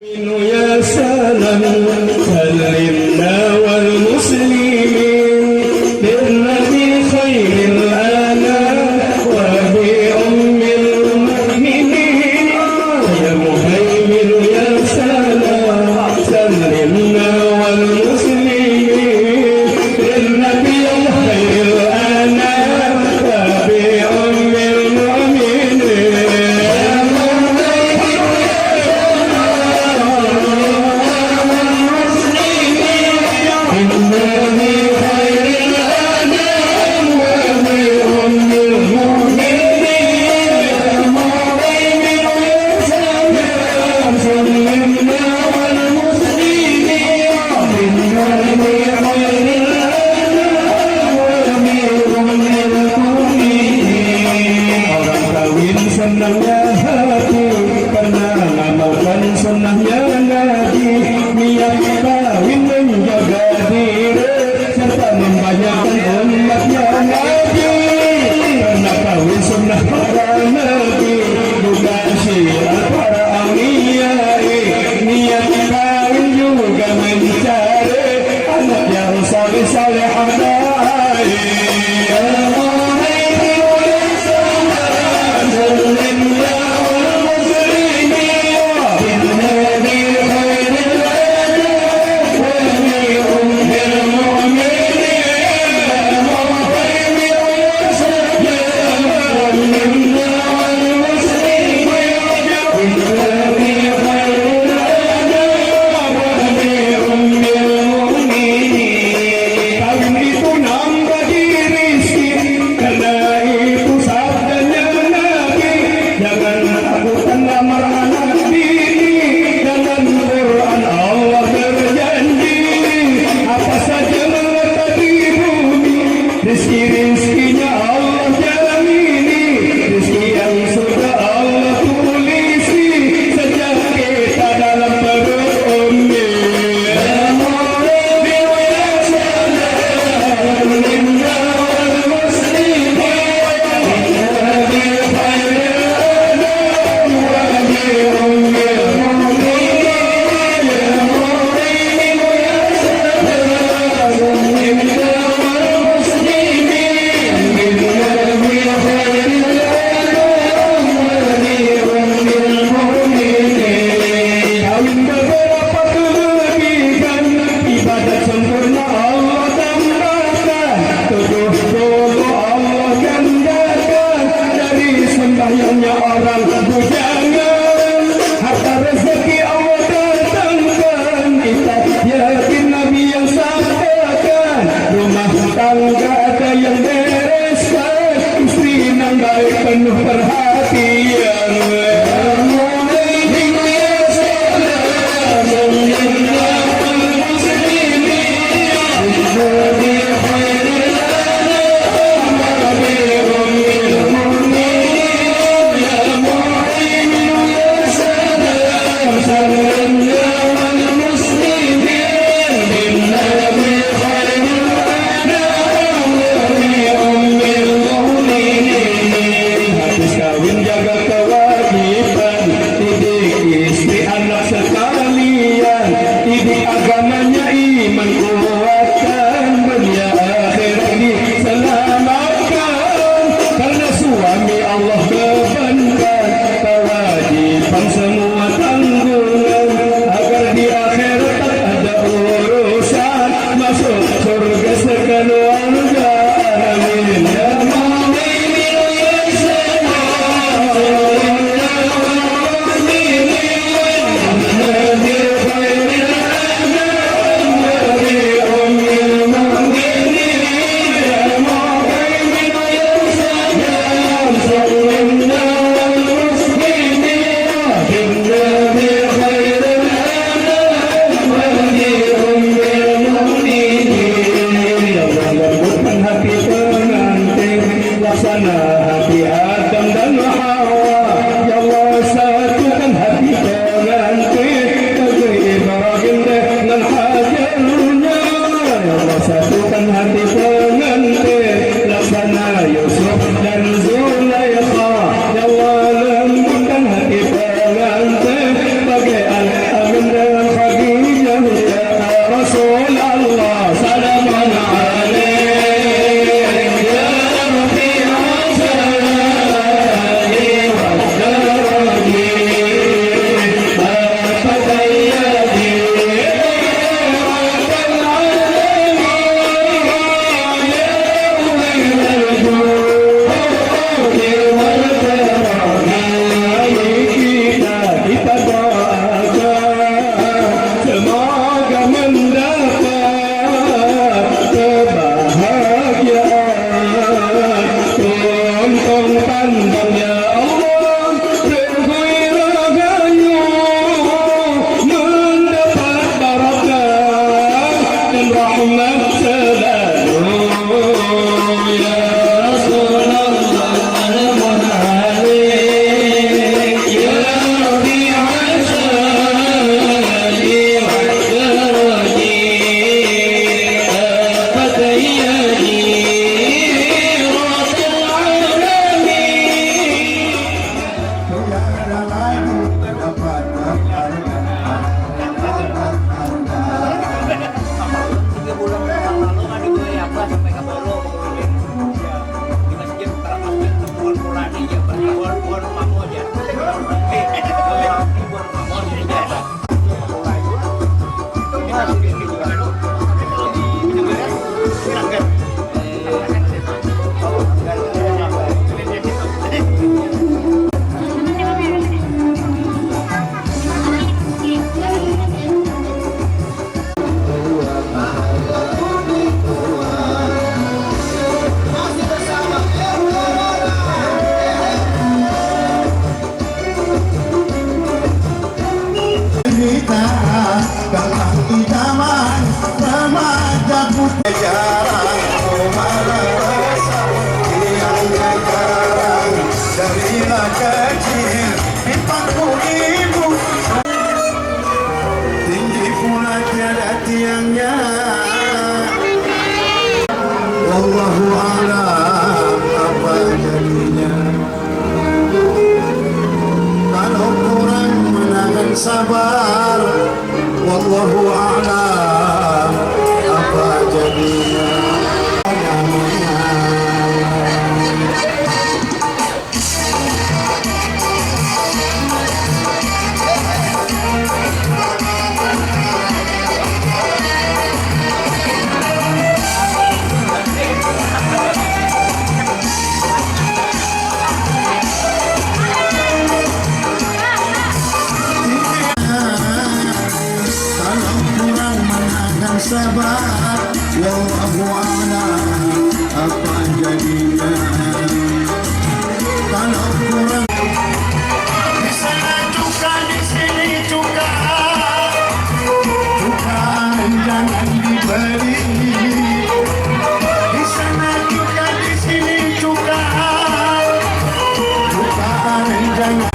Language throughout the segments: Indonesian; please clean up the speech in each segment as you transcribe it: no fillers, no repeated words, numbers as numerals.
يا سلام سلمنا والمسلمين بالنبي خير الآلاء وبأم المؤمنين يا مهيمن يا سلام سلمنا والمسلمين بالنبي خير الآلاء وبأم المؤمنين senangnya hati karena ngamalkan sunnahnya Nabi, niat kawin menjaga diri serta membanyakan umatnya Nabi, karena kawin sunnah para Nabi bukan syiar para awliya, niat kawin juga mencari anak yang saleh-saleh tiangnya. Wallahu a'lam apa jadinya. Kalau kurang menahan sabar, wallahu a'lam apa jadinya. Sabar, wallahu a'lam apa jadinya. Kalau kurang di sana juga, di sini juga, bukan jangan dibeli. Di sana juga, di sini juga, bukan jangan.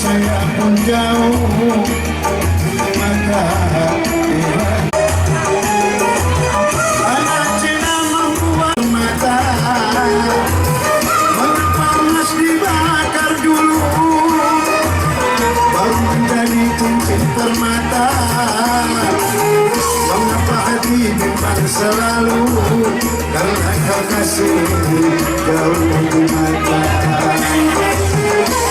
Saya pun jauh, maka anak Cina membuat mata. Mengapa emas dibakar dulu, baru menjadi cincin permata? Mengapa hati bimbang selalu, karena kau kasih jauh di mata.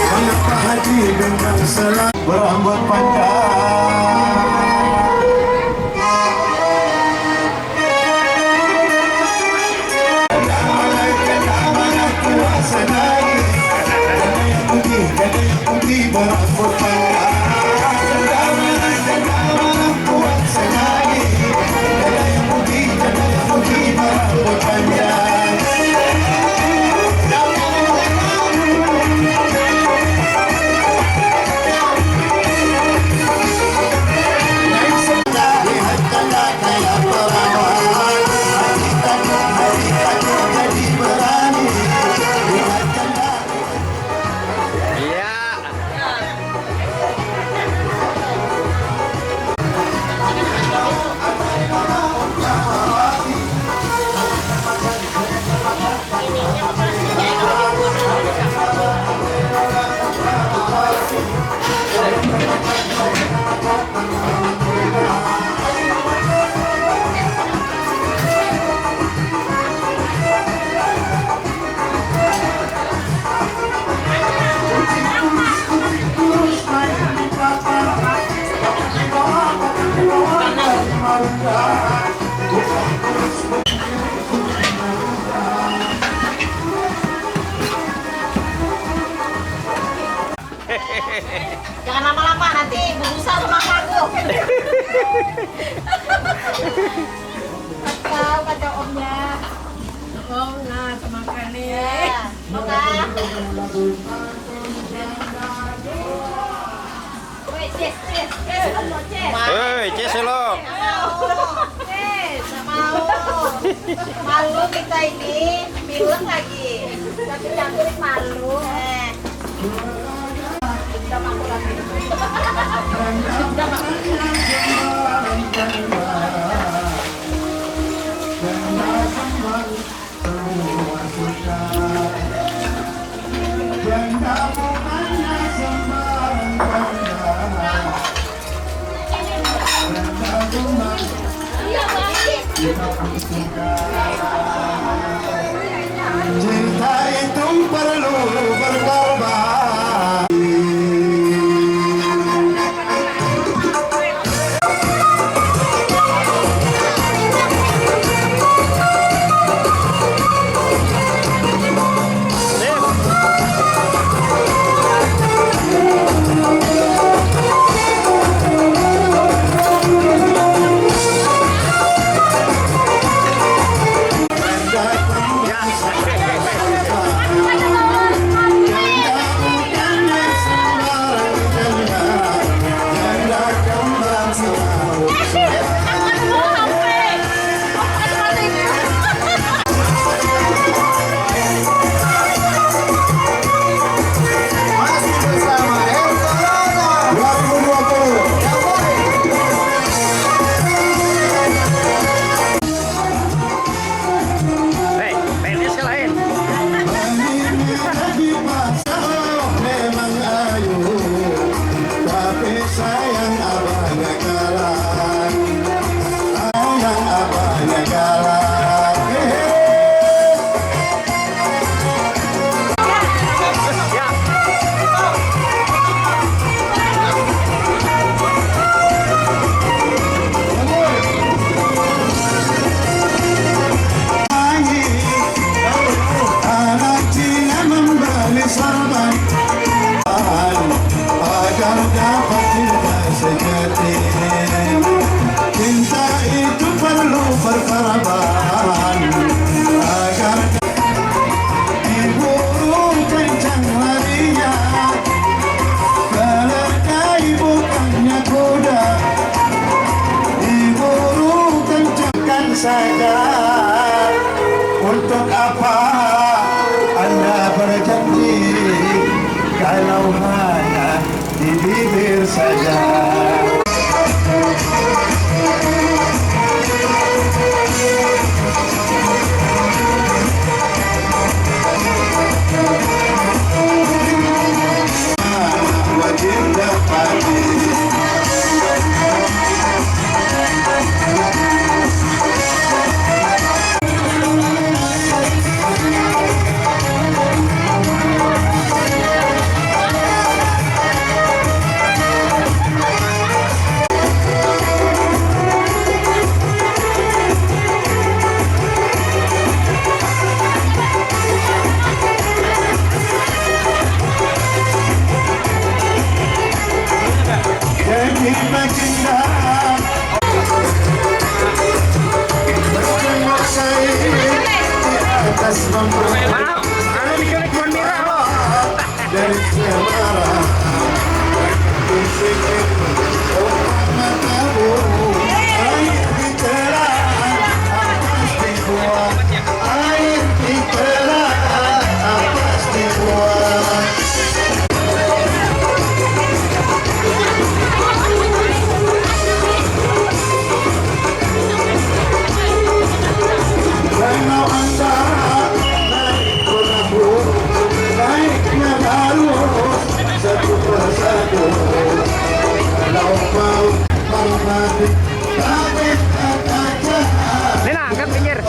Mengapa hati dengan selalu berambut panjang? Mana kuasa lagi? Kata yang putih berambut panjang. Mana kuasa lagi? Kata yang putih berambut panjang. Jangan lama-lama, nanti berusaha sama aku. Kacau omnya. Oh, nah, semakan nih. Ya, mau kan? Woi, Ces. Hei, Ces lo. Mau. Malu kita ini, pilek lagi. Tapi cantik malu. Sudah mampu lagi. Cinta itu perlu berkorban. walau hanya di bibir saja. Wajib dapati jadi baginda bertengok saya di atas bambu dari cemara berpikir matamu air ditelan pasti kuat air ditelan pasti kuat. Kalau anda naik perahu, naiknya harus satu persatu. Kalau mau mati, tapi kata jahat. Lena, angkat pinggir.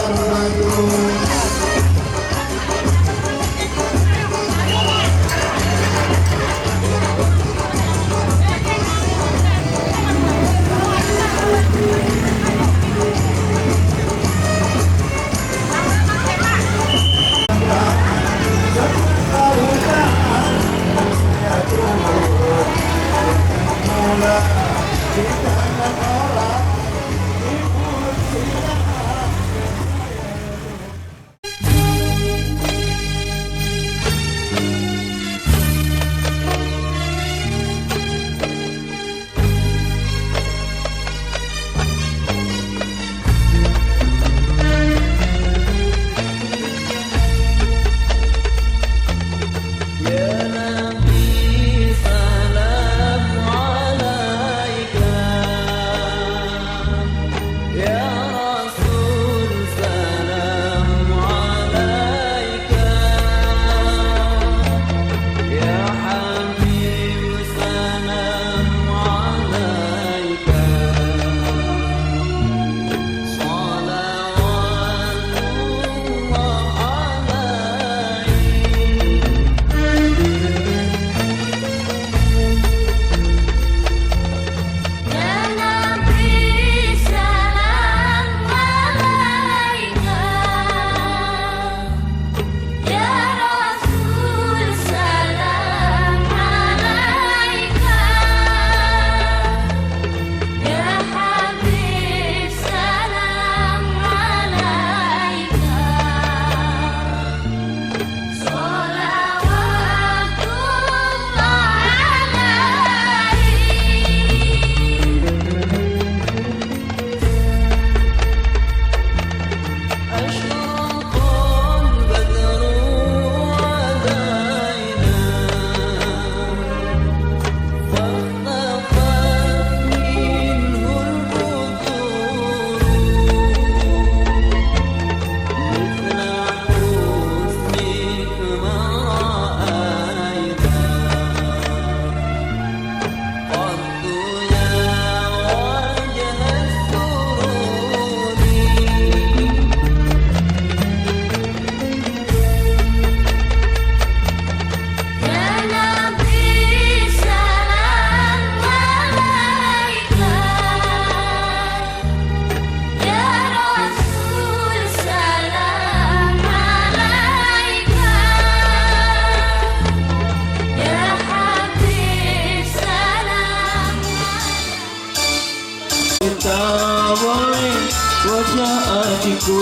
wajah adikku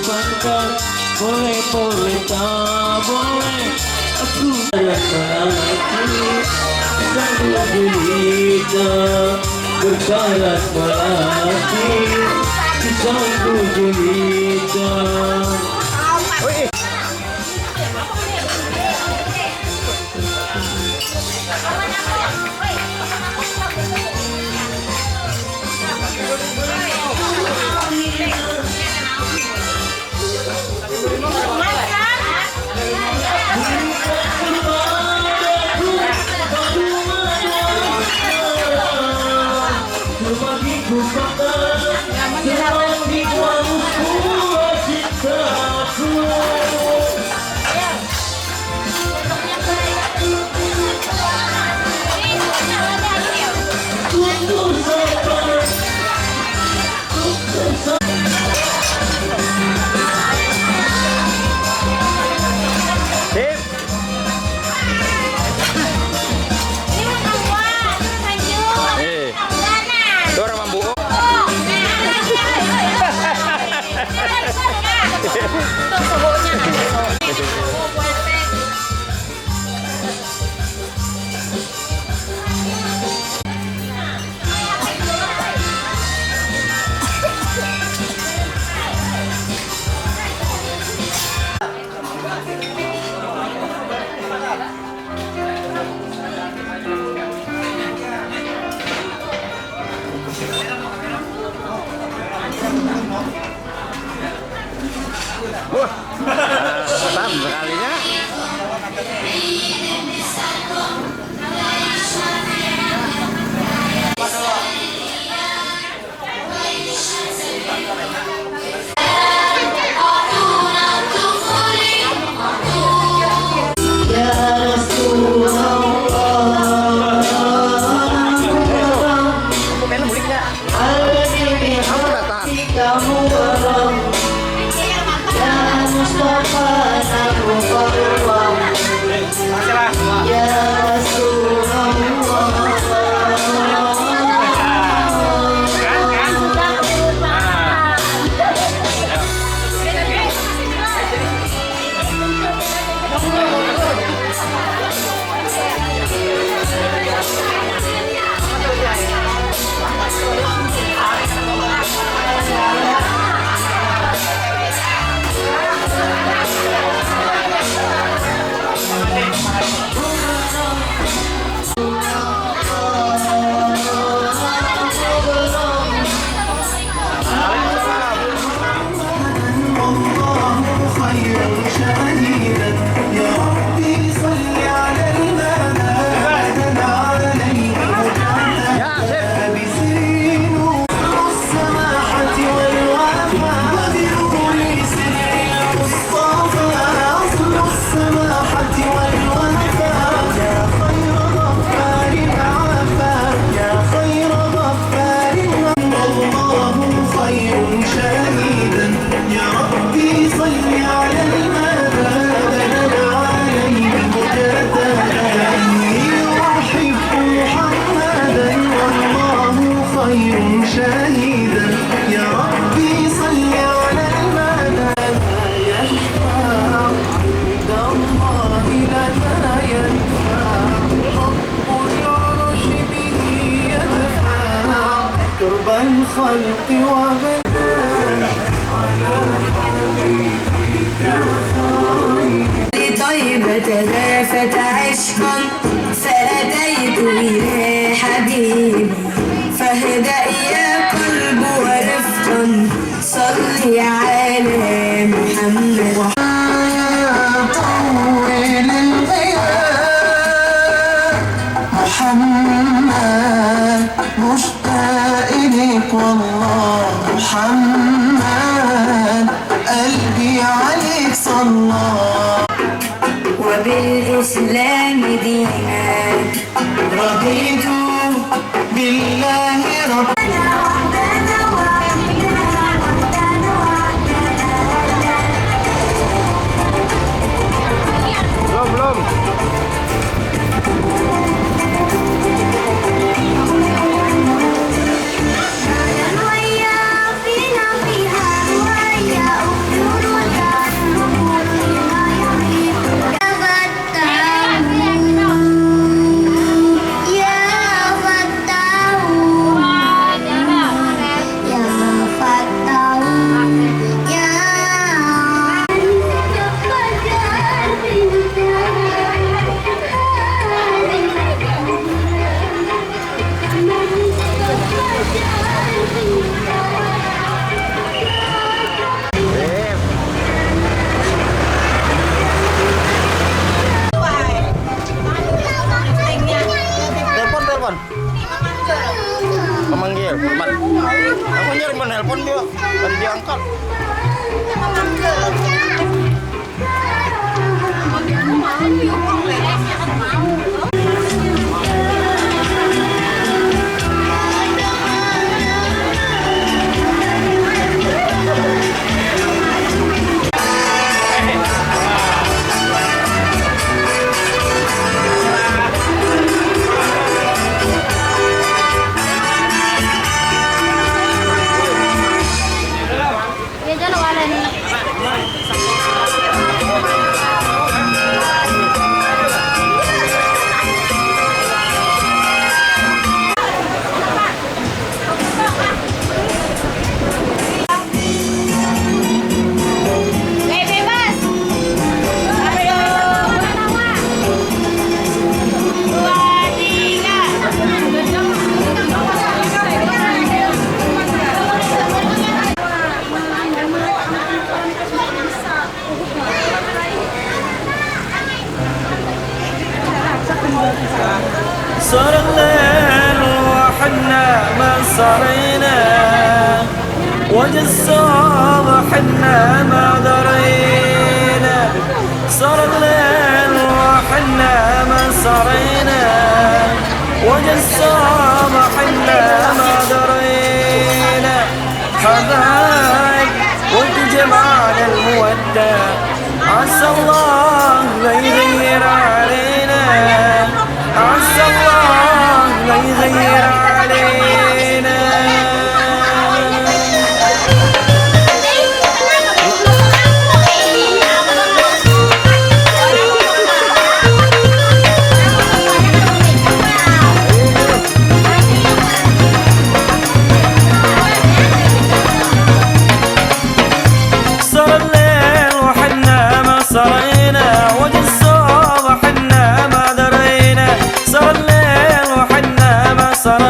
pandang, boleh tak boleh aku yang melati sanggup jelita berbalas melati sanggup jelita. الخلق ومن لطيبة ذافت عشقا فأتيت إلى حبيبي فاهدأ يا قلب ورفقا صل على محمد طويل الغياب محمد مشتاق لك والله محمد قلبي عليك صلى وبالإسلام دينا رضيت بالله ربا Belum. Telepon. Memanggil. Aku nyari menelpon dia, dan diangkat. صار الليل وحنا ما صرينا وجه الصبح حنا ما درينا صار الليل وحنا ما صرينا وجه الصبح حنا ما درينا حبايب وتجمعنا المودة عسى الله لا يغير علينا عسى الله لا يغير علينا صار الليل وحنا ما صرينا وجه الصبح حنا ما درينا صار الليل وحنا ما صرينا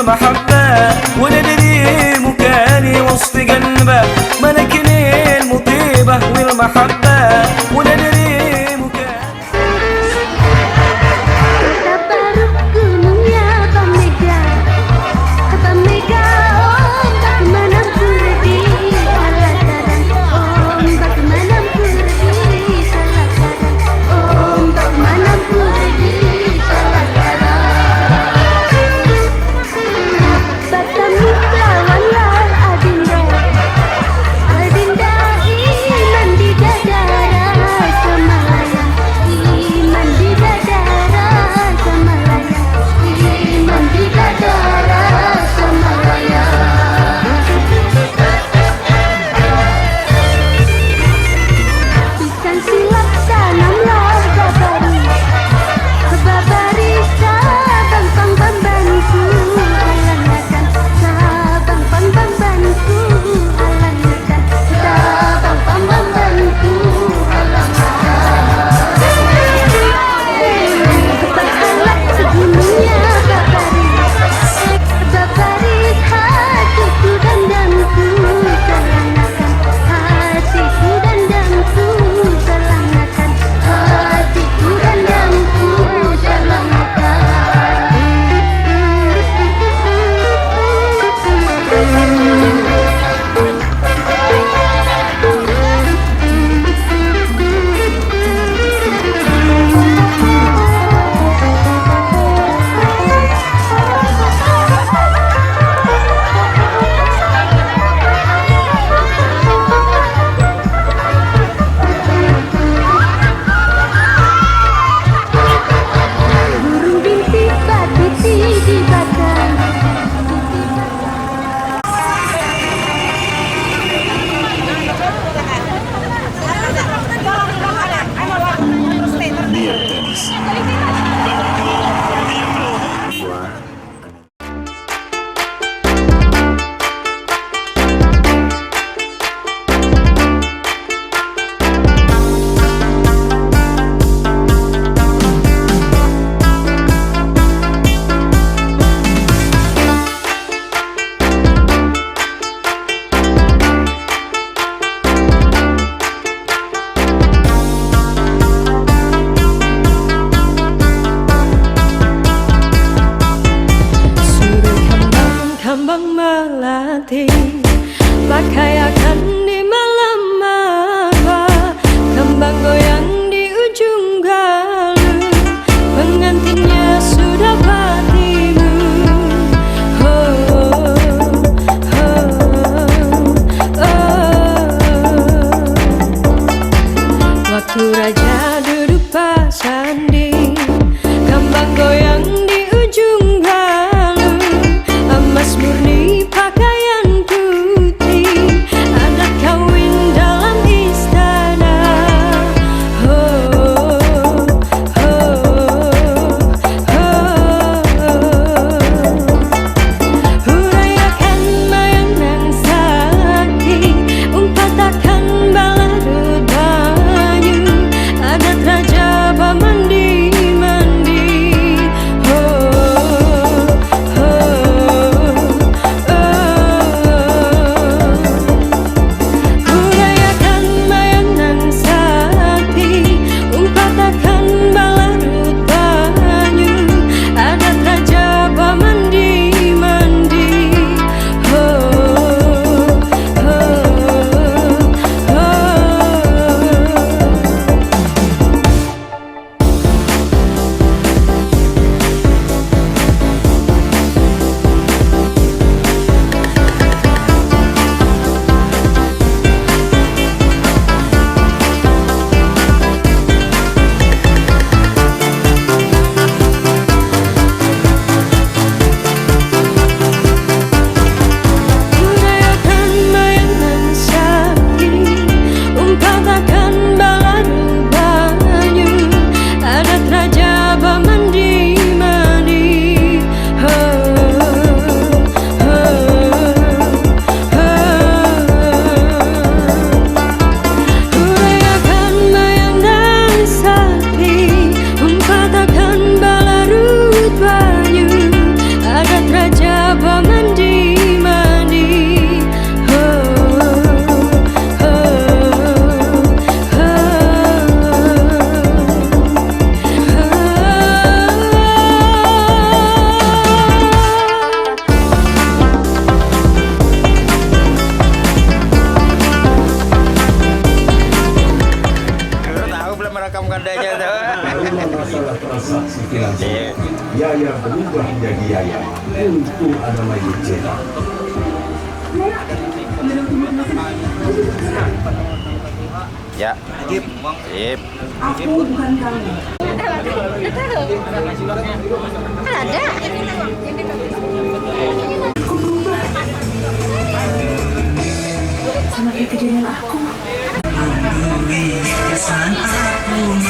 والمحبة، وندري مكاني وسط قلبه، ملكني المطيبة والمحبة، وندري مكاني. Tabaruk gunungnya Bamega, Bamega ombak menempur di salakaran, ombak menempur di salakaran, ombak menempur di salakaran. Batam lawanlah Adinda, Adinda iman di dadara Semalaya, iman di dadara Semalaya, iman di dadara Semalaya. Ikan silap tanamlah babari, babari sabang pang bambanku alangakan, sabang pang bambanku alangakan, sabang pang bambanku alangakan. Kepahalat segunungnya babari, babari hatiku dan damku selangakan, hatiku dan damku selangakan, hatiku dan damku burung bintik batiti di batang. Kambang melati pakaiakan di malam maba, kembang goyang di ujung galuh, pengantinnya sudah patimu. Oh, oh, oh, oh. Waktu raja duduk pasandi, kembang goyang di ujung galuh, emas murni pakaian putih, adat kawin dalam istana. Oh, oh, oh, hurayakan mayang nang sakti, umpatakan baladut banyu, adat raja pamandi. Karena masalah transaksi finansial, Yaya berubah menjadi Yaya. Untung ada Majid cetak. Ya. Sip. Sip. Aku bukan kamu. Ada. Aku berubah. Sama kayak kejadian aku. Kesan aku